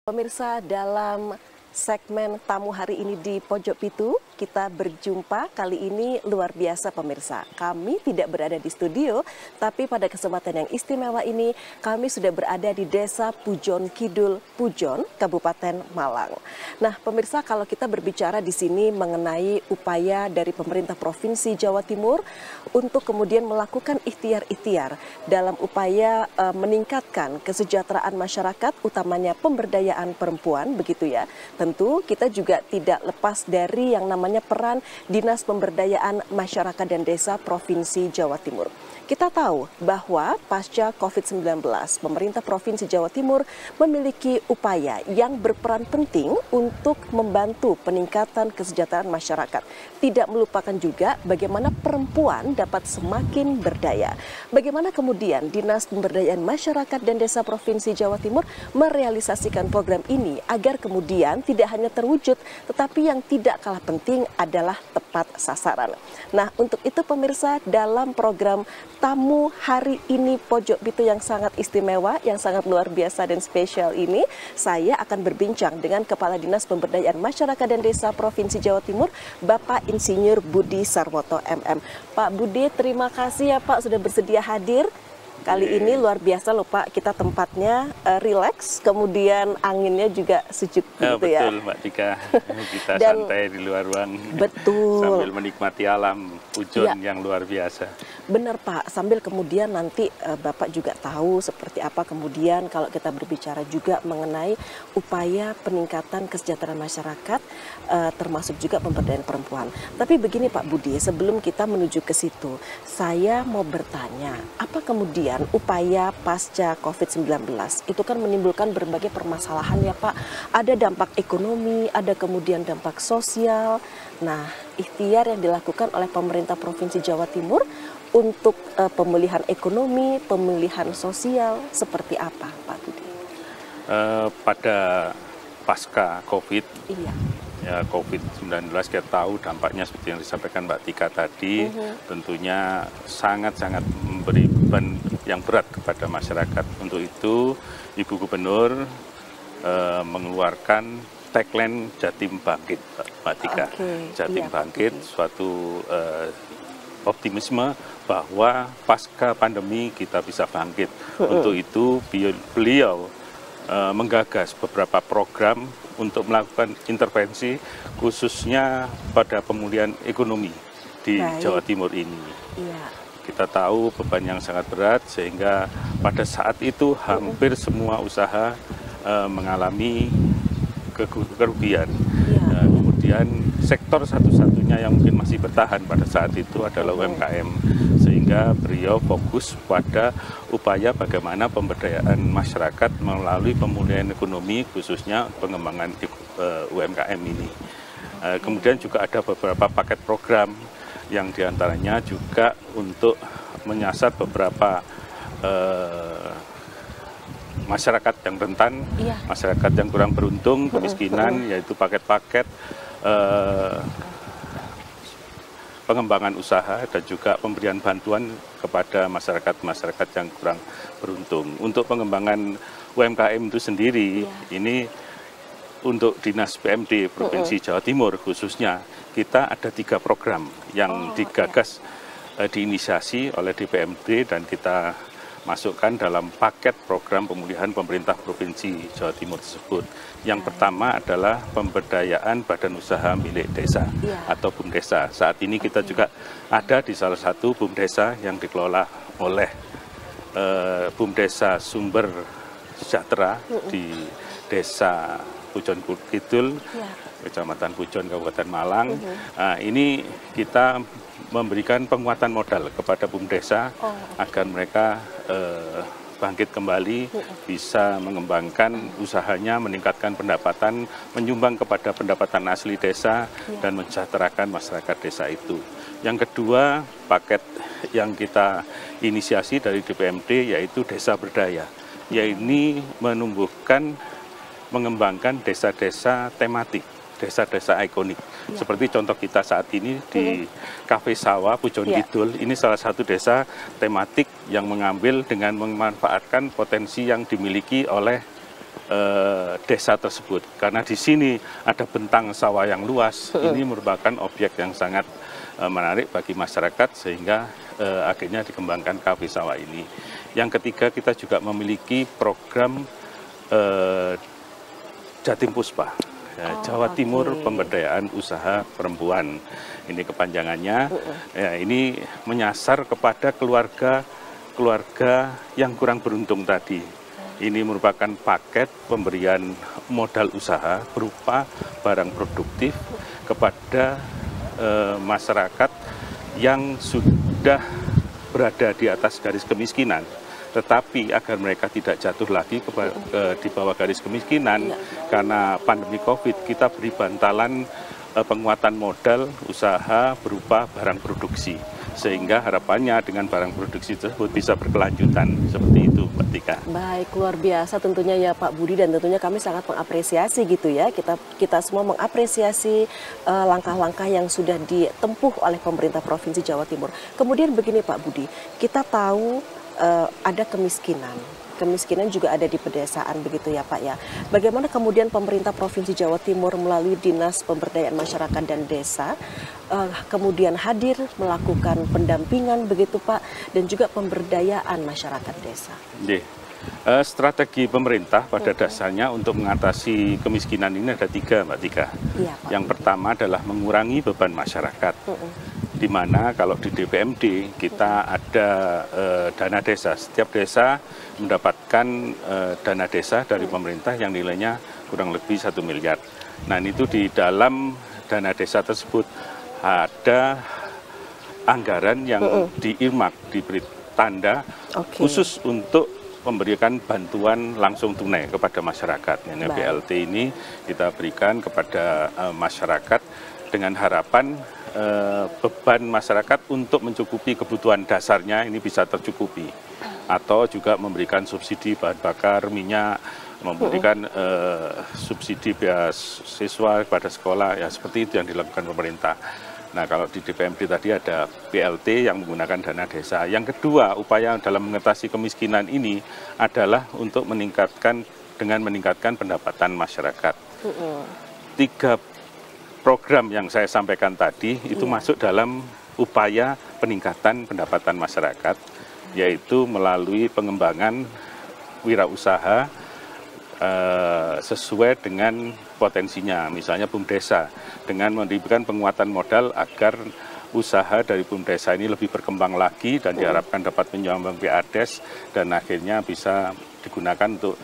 Pemirsa, dalam segmen tamu hari ini di Pojok Pitu, kita berjumpa kali ini luar biasa pemirsa. Kami tidak berada di studio, tapi pada kesempatan yang istimewa ini kami sudah berada di Desa Pujon Kidul, Pujon, Kabupaten Malang. Nah pemirsa, kalau kita berbicara di sini mengenai upaya dari pemerintah Provinsi Jawa Timur untuk kemudian melakukan ikhtiar-ikhtiar dalam upaya meningkatkan kesejahteraan masyarakat, utamanya pemberdayaan perempuan, begitu ya. Tentu kita juga tidak lepas dari yang namanya peran Dinas Pemberdayaan Masyarakat dan Desa Provinsi Jawa Timur. Kita tahu bahwa pasca COVID-19, pemerintah Provinsi Jawa Timur memiliki upaya yang berperan penting untuk membantu peningkatan kesejahteraan masyarakat. Tidak melupakan juga bagaimana perempuan dapat semakin berdaya. Bagaimana kemudian Dinas Pemberdayaan Masyarakat dan Desa Provinsi Jawa Timur merealisasikan program ini agar kemudian tidak hanya terwujud, tetapi yang tidak kalah penting adalah tepat sasaran. Nah, untuk itu pemirsa, dalam program tamu hari ini Pojok Pitu yang sangat istimewa, yang sangat luar biasa dan spesial ini, saya akan berbincang dengan Kepala Dinas Pemberdayaan Masyarakat dan Desa Provinsi Jawa Timur, Bapak Insinyur Budi Sarwoto MM. Pak Budi, terima kasih ya Pak sudah bersedia hadir. Kali ini luar biasa loh Pak, kita tempatnya rileks, kemudian anginnya juga sejuk gitu ya. Betul Mbak Tika, kita santai di luar ruang. Betul. Sambil menikmati alam Pujon yang luar biasa. Benar Pak, sambil kemudian nanti Bapak juga tahu seperti apa kemudian kalau kita berbicara juga mengenai upaya peningkatan kesejahteraan masyarakat, termasuk juga pemberdayaan perempuan. Tapi begini Pak Budi, sebelum kita menuju ke situ, saya mau bertanya, apa kemudian upaya pasca COVID-19 itu kan menimbulkan berbagai permasalahan ya Pak. Ada dampak ekonomi, ada kemudian dampak sosial. Nah, ikhtiar yang dilakukan oleh pemerintah Provinsi Jawa Timur untuk pemulihan ekonomi, pemulihan sosial seperti apa Pak Budi? Pada pasca COVID, iya. Ya, COVID-19 kita tahu dampaknya seperti yang disampaikan Mbak Tika tadi, tentunya sangat-sangat memberi beban yang berat kepada masyarakat. Untuk itu, Ibu Gubernur mengeluarkan tagline Jatim Bangkit, Mbak Tika. Jatim Bangkit, suatu optimisme bahwa pasca pandemi kita bisa bangkit. Untuk itu, beliau menggagas beberapa program untuk melakukan intervensi khususnya pada pemulihan ekonomi di Jawa Timur ini. Kita tahu beban yang sangat berat sehingga pada saat itu hampir semua usaha mengalami kerugian. Kemudian sektor satu-satunya yang mungkin masih bertahan pada saat itu adalah UMKM. Sehingga beliau fokus pada upaya bagaimana pemberdayaan masyarakat melalui pemulihan ekonomi khususnya pengembangan UMKM ini. Kemudian juga ada beberapa paket program yang diantaranya juga untuk menyasar beberapa masyarakat yang rentan, masyarakat yang kurang beruntung, kemiskinan, yaitu paket-paket pengembangan usaha dan juga pemberian bantuan kepada masyarakat-masyarakat yang kurang beruntung. Untuk pengembangan UMKM itu sendiri, ini untuk Dinas PMD Provinsi Jawa Timur khususnya, kita ada 3 program yang digagas, diinisiasi oleh DPMD dan kita masukkan dalam paket program pemulihan pemerintah Provinsi Jawa Timur tersebut. Yang pertama adalah pemberdayaan badan usaha milik desa atau BUMDesa. Saat ini kita juga ada di salah satu BUMDesa yang dikelola oleh BUMDesa Sumber Sejahtera di Desa Pujon Kidul, Kecamatan Pujon, Kabupaten Malang. Ini kita memberikan penguatan modal kepada BUMDesa agar mereka bangkit kembali, bisa mengembangkan usahanya, meningkatkan pendapatan, menyumbang kepada pendapatan asli desa, dan mensejahterakan masyarakat desa itu. Yang kedua, paket yang kita inisiasi dari DPMD yaitu Desa Berdaya, yaitu menumbuhkan, mengembangkan desa-desa tematik, desa-desa ikonik. Seperti contoh kita saat ini di Cafe Sawah Pujon Kidul, ini salah satu desa tematik yang mengambil dengan memanfaatkan potensi yang dimiliki oleh desa tersebut. Karena di sini ada bentang sawah yang luas, ini merupakan objek yang sangat menarik bagi masyarakat sehingga akhirnya dikembangkan kafe sawah ini. Yang ketiga, kita juga memiliki program Jatim Puspa. Ya, Jawa Timur Pemberdayaan Usaha Perempuan, ini kepanjangannya. Ya, ini menyasar kepada keluarga yang kurang beruntung tadi. Ini merupakan paket pemberian modal usaha berupa barang produktif kepada masyarakat yang sudah berada di atas garis kemiskinan. Tetapi agar mereka tidak jatuh lagi di bawah garis kemiskinan karena pandemi COVID, kita beri bantalan penguatan modal usaha berupa barang produksi. Sehingga harapannya dengan barang produksi tersebut bisa berkelanjutan, seperti itu Mbak Tika. Baik, luar biasa tentunya ya Pak Budi, dan tentunya kami sangat mengapresiasi gitu ya, kita semua mengapresiasi langkah-langkah yang sudah ditempuh oleh pemerintah Provinsi Jawa Timur. Kemudian begini Pak Budi, kita tahu ada kemiskinan juga ada di pedesaan begitu ya Pak ya. Bagaimana kemudian pemerintah Provinsi Jawa Timur melalui Dinas Pemberdayaan Masyarakat dan Desa kemudian hadir melakukan pendampingan begitu Pak, dan juga pemberdayaan masyarakat desa. Strategi pemerintah pada dasarnya untuk mengatasi kemiskinan ini ada 3 Mbak Tika. Iya, Pak. Yang pertama adalah mengurangi beban masyarakat. Di mana kalau di DPMD kita ada dana desa. Setiap desa mendapatkan dana desa dari pemerintah yang nilainya kurang lebih 1 miliar. Nah itu di dalam dana desa tersebut ada anggaran yang diirmak, diberi tanda khusus untuk memberikan bantuan langsung tunai kepada masyarakat. Yang BLT ini kita berikan kepada masyarakat dengan harapan beban masyarakat untuk mencukupi kebutuhan dasarnya ini bisa tercukupi, atau juga memberikan subsidi bahan bakar minyak, memberikan subsidi biaya siswa pada sekolah, ya seperti itu yang dilakukan pemerintah. Nah kalau di DPMD tadi ada BLT yang menggunakan dana desa. Yang kedua, upaya dalam mengatasi kemiskinan ini adalah untuk meningkatkan pendapatan masyarakat. 3 program yang saya sampaikan tadi itu masuk dalam upaya peningkatan pendapatan masyarakat, yaitu melalui pengembangan wirausaha sesuai dengan potensinya, misalnya BUMDesa, dengan memberikan penguatan modal agar usaha dari BUMDesa ini lebih berkembang lagi dan diharapkan dapat menyumbang BADES dan akhirnya bisa digunakan untuk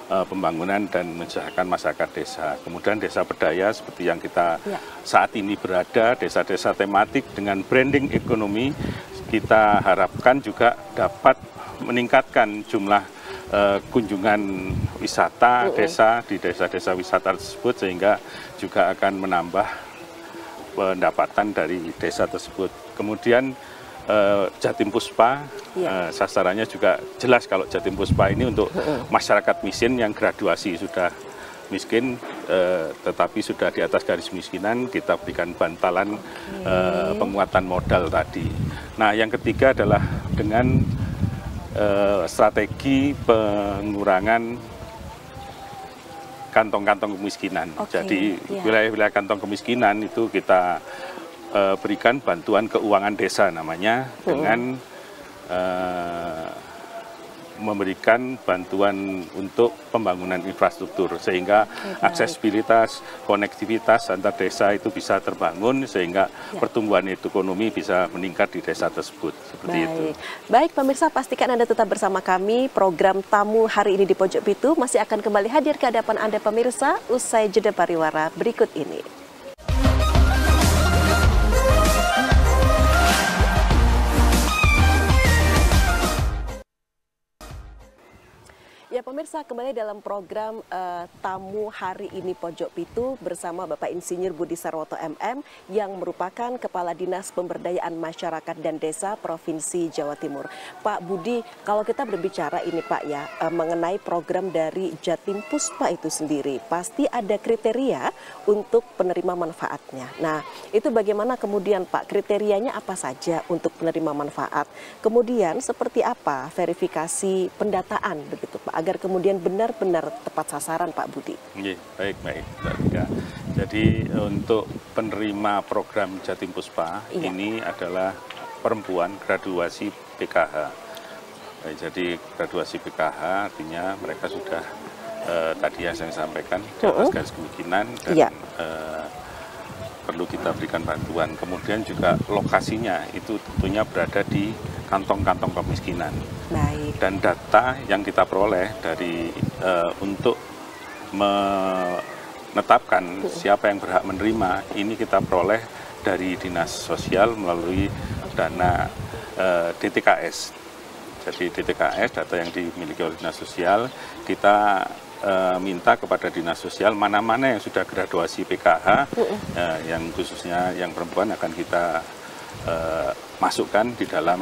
pembangunan dan mensejahterakan masyarakat desa. Kemudian desa berdaya seperti yang kita saat ini berada, desa-desa tematik dengan branding ekonomi, kita harapkan juga dapat meningkatkan jumlah kunjungan wisata desa di desa-desa wisata tersebut, sehingga juga akan menambah pendapatan dari desa tersebut. Kemudian Jatim Puspa, sasarannya juga jelas kalau Jatim Puspa ini untuk masyarakat miskin yang graduasi sudah miskin tetapi sudah di atas garis kemiskinan, kita berikan bantalan penguatan modal tadi. Nah yang ketiga adalah dengan strategi pengurangan kantong-kantong kemiskinan. Jadi wilayah-wilayah kantong kemiskinan itu kita berikan bantuan keuangan desa namanya, dengan memberikan bantuan untuk pembangunan infrastruktur sehingga aksesibilitas, konektivitas antar desa itu bisa terbangun sehingga pertumbuhan ekonomi bisa meningkat di desa tersebut. Seperti itu. Baik pemirsa, pastikan Anda tetap bersama kami. Program tamu hari ini di Pojok Pitu masih akan kembali hadir ke hadapan Anda pemirsa usai jeda pariwara berikut ini. Ya pemirsa, kembali dalam program tamu hari ini Pojok Pitu bersama Bapak Insinyur Budi Sarwoto MM yang merupakan Kepala Dinas Pemberdayaan Masyarakat dan Desa Provinsi Jawa Timur. Pak Budi, kalau kita berbicara ini Pak ya, mengenai program dari Jatim Puspa itu sendiri, pasti ada kriteria untuk penerima manfaatnya. Nah, itu bagaimana kemudian Pak, kriterianya apa saja untuk penerima manfaat? Kemudian seperti apa verifikasi pendataan begitu Pak? agar kemudian benar-benar tepat sasaran, Pak Budi? Baik, Mbak Tika. Jadi untuk penerima program Jatim Puspa ini adalah perempuan graduasi PKH. Jadi graduasi PKH artinya mereka sudah tadi yang saya sampaikan di atas garis kemiskinan dan perlu kita berikan bantuan. Kemudian juga lokasinya itu tentunya berada di kantong-kantong kemiskinan. Baik. Dan data yang kita peroleh dari untuk menetapkan siapa yang berhak menerima, ini kita peroleh dari Dinas Sosial melalui dana DTKS. Jadi DTKS, data yang dimiliki oleh Dinas Sosial, kita minta kepada Dinas Sosial mana-mana yang sudah graduasi PKH, yang khususnya yang perempuan akan kita masukkan di dalam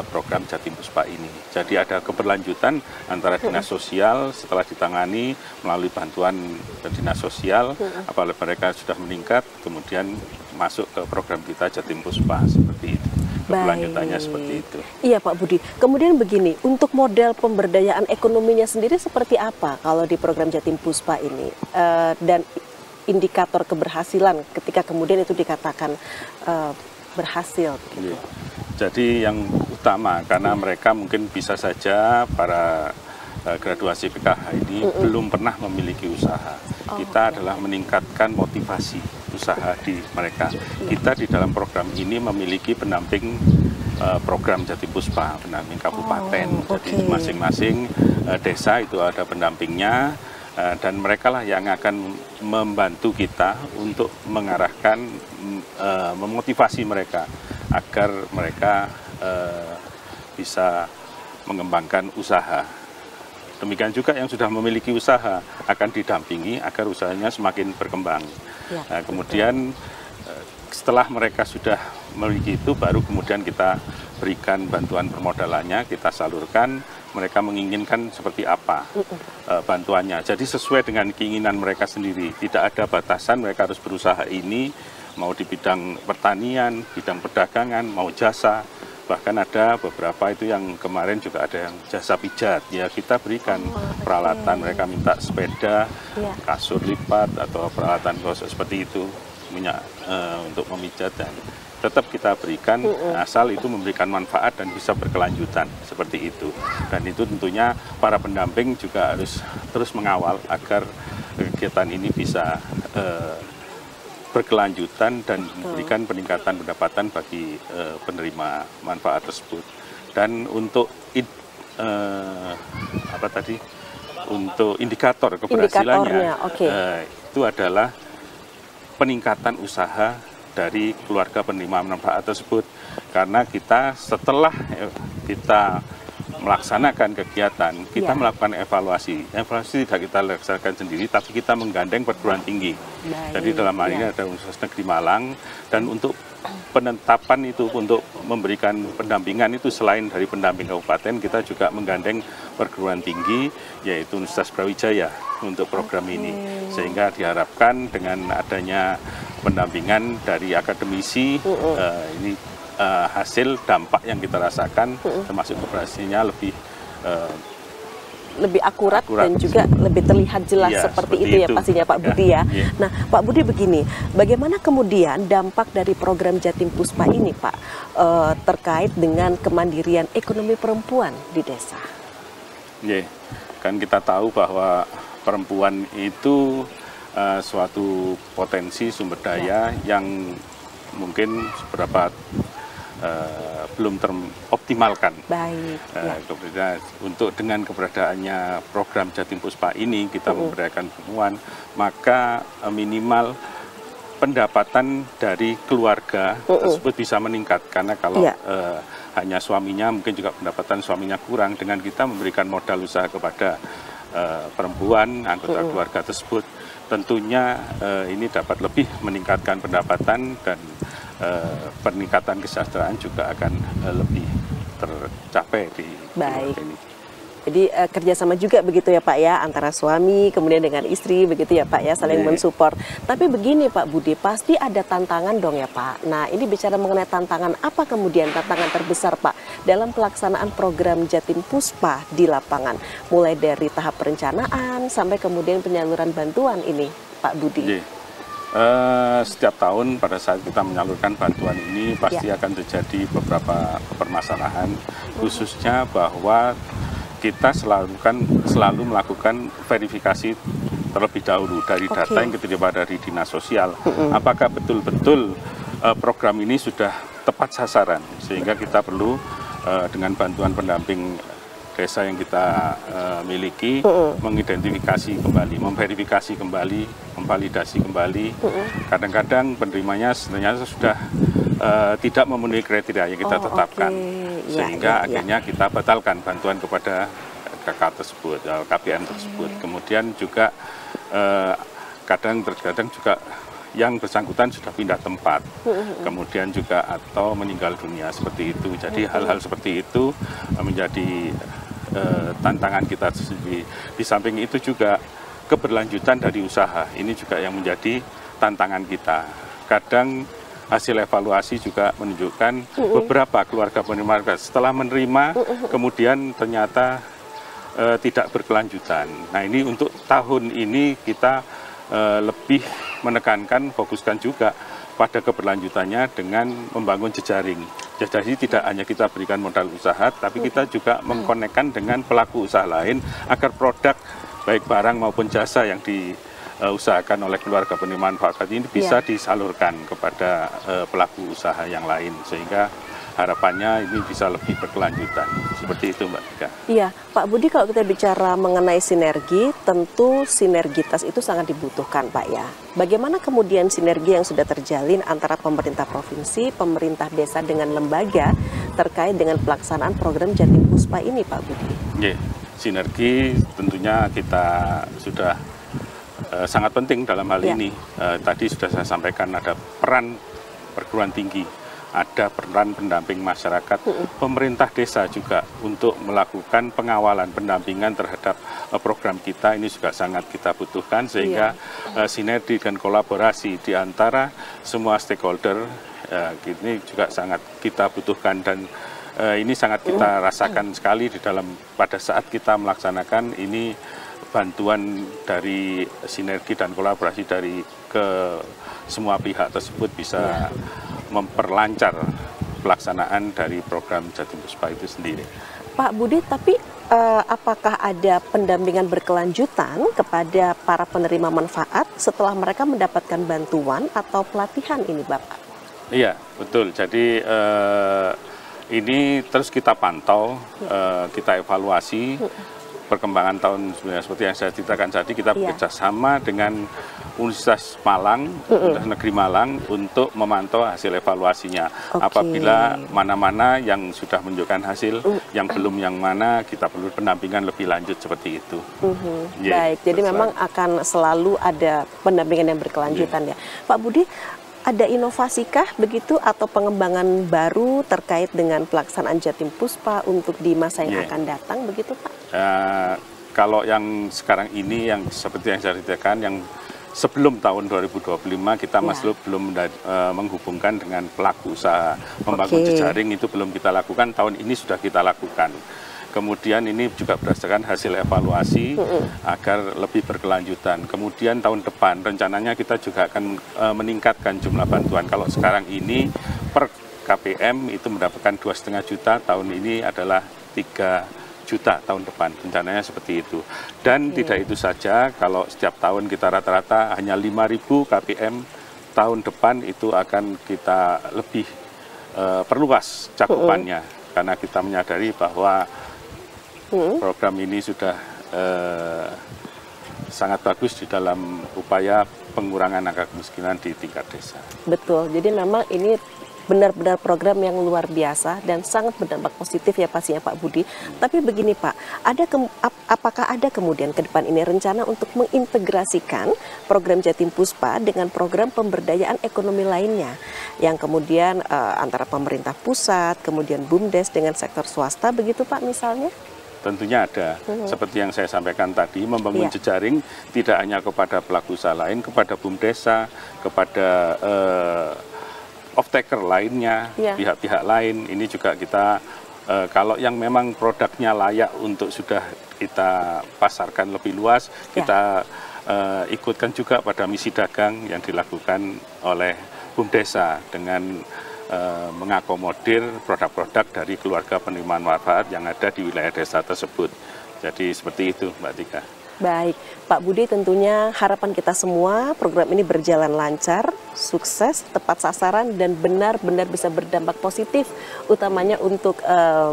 program Jatim Puspa ini. Jadi ada keberlanjutan antara Dinas Sosial setelah ditangani melalui bantuan Dinas Sosial, apabila mereka sudah meningkat, kemudian masuk ke program kita Jatim Puspa, seperti itu. Keberlanjutannya seperti itu. Iya Pak Budi. Kemudian begini, untuk model pemberdayaan ekonominya sendiri seperti apa kalau di program Jatim Puspa ini? Dan indikator keberhasilan ketika kemudian itu dikatakan berhasil. Gitu. Jadi yang utama, karena mereka mungkin bisa saja para graduasi PKH ini belum pernah memiliki usaha. Kita adalah meningkatkan motivasi usaha di mereka. Kita di dalam program ini memiliki pendamping program Jatim Puspa, pendamping kabupaten. Jadi masing-masing desa itu ada pendampingnya, dan mereka lah yang akan membantu kita untuk mengarahkan, memotivasi mereka agar mereka bisa mengembangkan usaha. Demikian juga yang sudah memiliki usaha akan didampingi agar usahanya semakin berkembang. Nah, kemudian setelah mereka sudah memiliki itu, baru kemudian kita berikan bantuan permodalannya, kita salurkan, mereka menginginkan seperti apa bantuannya. Jadi sesuai dengan keinginan mereka sendiri, tidak ada batasan mereka harus berusaha ini, mau di bidang pertanian, bidang perdagangan, mau jasa. Bahkan ada beberapa itu yang kemarin juga ada yang jasa pijat, ya kita berikan peralatan, mereka minta sepeda, kasur lipat atau peralatan gosok seperti itu, minyak untuk memijat, dan tetap kita berikan asal itu memberikan manfaat dan bisa berkelanjutan seperti itu. Dan itu tentunya para pendamping juga harus terus mengawal agar kegiatan ini bisa berkelanjutan dan memberikan peningkatan pendapatan bagi penerima manfaat tersebut. Dan untuk untuk indikator keberhasilannya itu adalah peningkatan usaha dari keluarga penerima manfaat tersebut. Karena kita setelah kita melaksanakan kegiatan, kita melakukan evaluasi. Evaluasi tidak kita laksanakan sendiri, tapi kita menggandeng perguruan tinggi. Jadi dalam hal ini ada Universitas Negeri Malang, dan untuk penetapan itu, untuk memberikan pendampingan itu selain dari pendamping kabupaten, kita juga menggandeng perguruan tinggi, yaitu Universitas Brawijaya untuk program ini. Sehingga diharapkan dengan adanya pendampingan dari akademisi, ini hasil dampak yang kita rasakan termasuk keberhasilannya lebih akurat dan juga lebih terlihat jelas seperti itu ya pastinya Pak Budi ya. Nah Pak Budi begini, bagaimana kemudian dampak dari program Jatim Puspa ini Pak terkait dengan kemandirian ekonomi perempuan di desa? Kan kita tahu bahwa perempuan itu suatu potensi sumber daya yang mungkin beberapa belum teroptimalkan. Kemudian untuk dengan keberadaannya program Jatim Puspa ini kita memberdayakan perempuan, maka minimal pendapatan dari keluarga tersebut bisa meningkat. Karena kalau hanya suaminya, mungkin juga pendapatan suaminya kurang, dengan kita memberikan modal usaha kepada perempuan, anggota keluarga tersebut, tentunya ini dapat lebih meningkatkan pendapatan, dan peningkatan kesejahteraan juga akan lebih tercapai di keluarga ini. Jadi kerjasama juga begitu ya Pak ya, antara suami kemudian dengan istri begitu ya Pak ya, saling mensupport. Tapi begini Pak Budi, pasti ada tantangan dong ya Pak. Nah ini bicara mengenai tantangan, apa kemudian tantangan terbesar Pak dalam pelaksanaan program Jatim Puspa di lapangan? Mulai dari tahap perencanaan sampai kemudian penyaluran bantuan ini Pak Budi. Setiap tahun pada saat kita menyalurkan bantuan ini pasti akan terjadi beberapa permasalahan, khususnya bahwa kita selalu melakukan verifikasi terlebih dahulu dari data yang diterima dari Dinas Sosial. Apakah betul-betul program ini sudah tepat sasaran, sehingga kita perlu dengan bantuan pendamping desa yang kita miliki, mengidentifikasi kembali, memverifikasi kembali, memvalidasi kembali. Kadang-kadang penerimanya sebenarnya sudah tidak memenuhi kriteria yang kita tetapkan, sehingga akhirnya kita batalkan bantuan kepada KK tersebut, KPM tersebut. Kemudian juga kadang-kadang juga yang bersangkutan sudah pindah tempat, kemudian juga atau meninggal dunia seperti itu. Jadi hal-hal seperti itu menjadi tantangan kita sendiri. Di samping itu juga keberlanjutan dari usaha ini juga yang menjadi tantangan kita. Kadang hasil evaluasi juga menunjukkan beberapa keluarga penerima setelah menerima kemudian ternyata tidak berkelanjutan. Nah ini untuk tahun ini kita lebih menekankan, fokuskan juga pada keberlanjutannya dengan membangun jejaring. Jadi tidak hanya kita berikan modal usaha, tapi kita juga mengkonekkan dengan pelaku usaha lain agar produk baik barang maupun jasa yang diusahakan oleh keluarga penerima manfaat ini bisa disalurkan kepada pelaku usaha yang lain, sehingga harapannya ini bisa lebih berkelanjutan. Seperti itu Mbak Tika. Iya, Pak Budi, kalau kita bicara mengenai sinergi, tentu sinergitas itu sangat dibutuhkan Pak ya. Bagaimana kemudian sinergi yang sudah terjalin antara pemerintah provinsi, pemerintah desa dengan lembaga terkait dengan pelaksanaan program Jatim Puspa ini Pak Budi? Sinergi tentunya kita sudah sangat penting dalam hal ini. Tadi sudah saya sampaikan ada peran perguruan tinggi, ada peran pendamping masyarakat, pemerintah desa juga untuk melakukan pengawalan, pendampingan terhadap program kita. Ini juga sangat kita butuhkan, sehingga sinergi dan kolaborasi di antara semua stakeholder ini juga sangat kita butuhkan, dan ini sangat kita rasakan sekali di dalam pada saat kita melaksanakan ini. Bantuan dari sinergi dan kolaborasi dari ke semua pihak tersebut bisa memperlancar pelaksanaan dari program Jatim Puspa itu sendiri. Pak Budi, tapi apakah ada pendampingan berkelanjutan kepada para penerima manfaat setelah mereka mendapatkan bantuan atau pelatihan ini Bapak? Iya, betul. Jadi ini terus kita pantau, kita evaluasi perkembangan tahun sebenarnya seperti yang saya ceritakan tadi. Kita bekerjasama dengan Universitas Malang, Universitas Negeri Malang untuk memantau hasil evaluasinya. Apabila mana-mana yang sudah menunjukkan hasil, yang belum yang mana, kita perlu pendampingan lebih lanjut seperti itu. Baik, jadi memang akan selalu ada pendampingan yang berkelanjutan ya. Pak Budi, ada inovasikah begitu atau pengembangan baru terkait dengan pelaksanaan Jatim Puspa untuk di masa yang akan datang begitu Pak? Kalau yang sekarang ini yang seperti yang saya ceritakan, yang sebelum tahun 2025 kita masih belum menghubungkan dengan pelaku usaha, membangun jejaring itu belum kita lakukan. Tahun ini sudah kita lakukan. Kemudian ini juga berdasarkan hasil evaluasi agar lebih berkelanjutan. Kemudian tahun depan rencananya kita juga akan meningkatkan jumlah bantuan. Kalau sekarang ini per KPM itu mendapatkan 2,5 juta, tahun ini adalah 3 juta tahun depan. Rencananya seperti itu. Dan tidak itu saja, kalau setiap tahun kita rata-rata hanya 5.000 KPM, tahun depan itu akan kita lebih perluas cakupannya. Karena kita menyadari bahwa program ini sudah sangat bagus di dalam upaya pengurangan angka kemiskinan di tingkat desa. Betul, jadi memang ini benar-benar program yang luar biasa dan sangat berdampak positif ya pastinya Pak Budi. Tapi begini Pak, apakah ada kemudian ke depan ini rencana untuk mengintegrasikan program Jatim Puspa dengan program pemberdayaan ekonomi lainnya yang kemudian antara pemerintah pusat, kemudian BUMDes dengan sektor swasta begitu Pak misalnya? tentunya ada. Seperti yang saya sampaikan tadi, membangun jejaring tidak hanya kepada pelaku usaha lain, kepada BUMDesa, kepada off-taker lainnya, pihak-pihak lain. Ini juga kita, kalau yang memang produknya layak untuk sudah kita pasarkan lebih luas, kita ikutkan juga pada misi dagang yang dilakukan oleh BUMDesa dengan mengakomodir produk-produk dari keluarga penerima manfaat yang ada di wilayah desa tersebut. Jadi seperti itu, Mbak Tika. Baik, Pak Budi, tentunya harapan kita semua program ini berjalan lancar, sukses, tepat sasaran, dan benar-benar bisa berdampak positif, utamanya untuk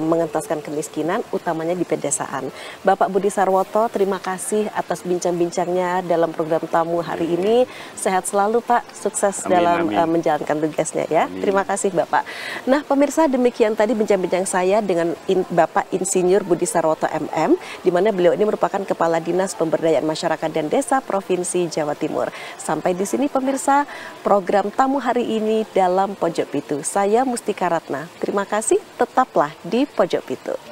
mengentaskan kemiskinan, utamanya di pedesaan. Bapak Budi Sarwoto, terima kasih atas bincang-bincangnya dalam program tamu hari ini. Sehat selalu, Pak, sukses dalam menjalankan tugasnya ya. Terima kasih, Bapak. Nah, pemirsa, demikian tadi bincang-bincang saya dengan Bapak Insinyur Budi Sarwoto MM, di mana beliau ini merupakan Kepala Dinas Pemberdayaan Masyarakat dan Desa Provinsi Jawa Timur. Sampai di sini pemirsa, program tamu hari ini dalam Pojok Pitu. Saya Mustika Ratna. Terima kasih, tetaplah di Pojok Pitu.